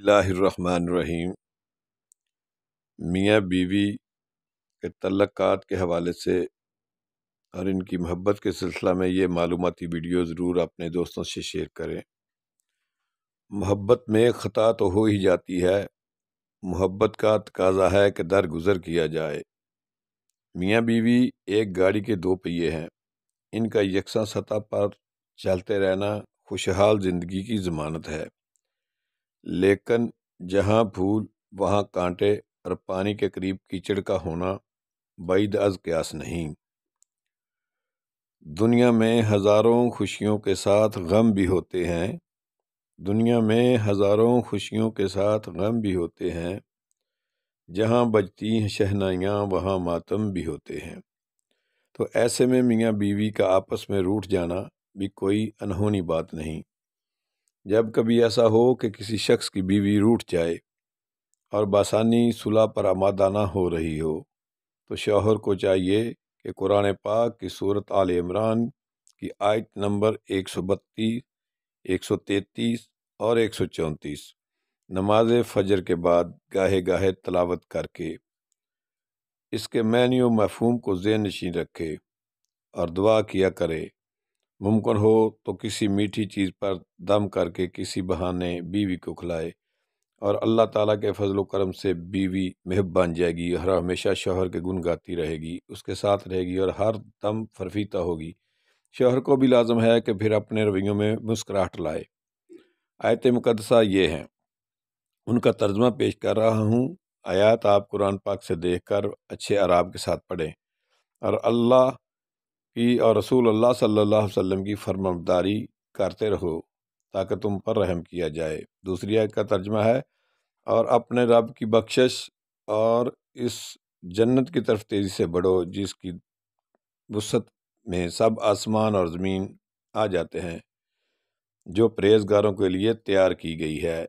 اللہ الرحمن الرحیم۔ میاں بیوی کے تعلقات کے حوالے سے اور ان کی محبت کے سلسلہ میں یہ معلوماتی ویڈیو ضرور اپنے دوستوں سے شیئر کریں۔ محبت میں خطا تو ہو ہی جاتی ہے، محبت کا تقاضا ہے کہ درگزر کیا جائے۔ میاں بیوی ایک گاڑی کے دو پہیے ہیں، ان کا یکساں سطح پر چلتے رہنا خوشحال زندگی کی ضمانت ہے، لیکن جہاں پھول وہاں کانٹے اور پانی کے قریب کیچڑ کا ہونا بعید از قیاس نہیں۔ دنیا میں ہزاروں خوشیوں کے ساتھ غم بھی ہوتے ہیں، دنیا میں ہزاروں خوشیوں کے ساتھ غم بھی ہوتے ہیں، جہاں بجتی ہیں شہنائیاں وہاں ماتم بھی ہوتے ہیں۔ تو ایسے میں میاں بیوی کا آپس میں روٹھ جانا بھی کوئی انہونی بات نہیں۔ جب کبھی ایسا ہو کہ کسی شخص کی بیوی روٹھ جائے اور بآسانی صلح پر آمادہ نہ ہو رہی ہو، تو شوہر کو چاہیے کہ قرآن پاک کی سورۃ آل عمران کی آیت نمبر 132، 133 اور 134 نماز فجر کے بعد گاہے گاہے تلاوت کر کے اس کے معنی و مفہوم کو ذہن نشین رکھے اور دعا کیا کرے۔ ممکن ہو تو کسی میٹھی چیز پر دم کر کے کسی بہانے بیوی کو کھلائے، اور اللہ تعالیٰ کے فضل و کرم سے بیوی محب بن جائے گی اور ہمیشہ شوہر کے گن گاتی رہے گی، اس کے ساتھ رہے گی اور ہر دم فرفیتہ ہوگی۔ شوہر کو بھی لازم ہے کہ پھر اپنے رویوں میں مسکراہٹ لائے۔ آیت مقدسہ یہ ہیں، ان کا ترجمہ پیش کر رہا ہوں۔ آیات آپ قرآن پاک سے دیکھ کر اچھے اعراب کے ساتھ پڑھیں اور اللہ کی اور رسول اللہ صلی اللہ علیہ وسلم کی فرمانبرداری کرتے رہو تاکہ تم پر رحم کیا جائے۔ دوسری آیت کا ترجمہ ہے، اور اپنے رب کی بخشش اور اس جنت کی طرف تیزی سے بڑھو جس کی وسعت میں سب آسمان اور زمین آ جاتے ہیں، جو پرہیزگاروں کے لیے تیار کی گئی ہے۔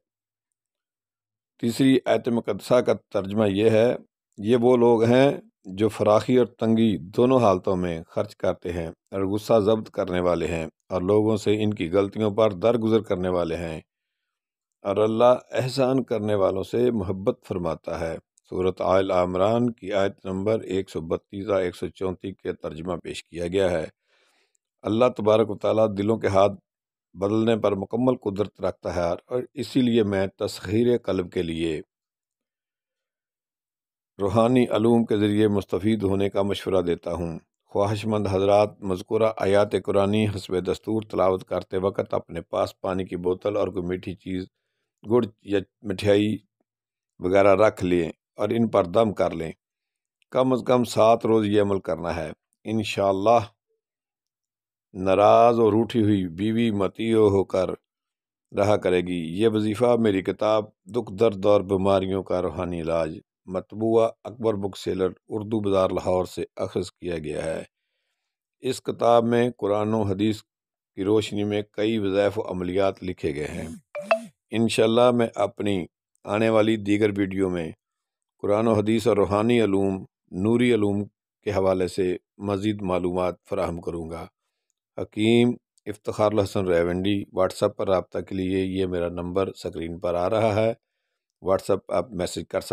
تیسری آیت مقدسہ کا ترجمہ یہ ہے، یہ وہ لوگ ہیں جو فراخی اور تنگی دونوں حالتوں میں خرچ کرتے ہیں اور غصہ ضبط کرنے والے ہیں اور لوگوں سے ان کی غلطیوں پر درگزر کرنے والے ہیں، اور اللہ احسان کرنے والوں سے محبت فرماتا ہے۔ سورۃ آل عمران کی آیت نمبر 132 اور 134 کے ترجمہ پیش کیا گیا ہے۔ اللہ تبارک و تعالیٰ دلوں کے ہاتھ بدلنے پر مکمل قدرت رکھتا ہے، اور اسی لیے میں تسخیر قلب کے لیے روحانی علوم کے ذریعے مستفید ہونے کا مشورہ دیتا ہوں۔ خواہش مند حضرات مذکورہ آیات قرآنی حسب دستور تلاوت کرتے وقت اپنے پاس پانی کی بوتل اور کوئی میٹھی چیز، گڑ یا مٹھائی وغیرہ رکھ لیں اور ان پر دم کر لیں۔ کم از کم 7 روز یہ عمل کرنا ہے۔ انشاءاللہ ناراض اور روٹھی ہوئی بیوی مطیع ہو کر رہا کرے گی۔ یہ وظیفہ میری کتاب دکھ درد اور بیماریوں کا روحانی علاج، مطبوعہ اکبر بک سیلر، اردو بازار لاہور سے اخذ کیا گیا ہے۔ اس کتاب میں قرآن و حدیث کی روشنی میں کئی وظائف و عملیات لکھے گئے ہیں۔ انشاءاللہ میں اپنی آنے والی دیگر ویڈیو میں قرآن و حدیث اور روحانی علوم، نوری علوم کے حوالے سے مزید معلومات فراہم کروں گا۔ حکیم افتخار الحسن ریونڈی۔ واٹس ایپ پر رابطہ کے لیے یہ میرا نمبر سکرین پر آ رہا ہے، واٹس ایپ آپ میسج کر سکتے ہیں۔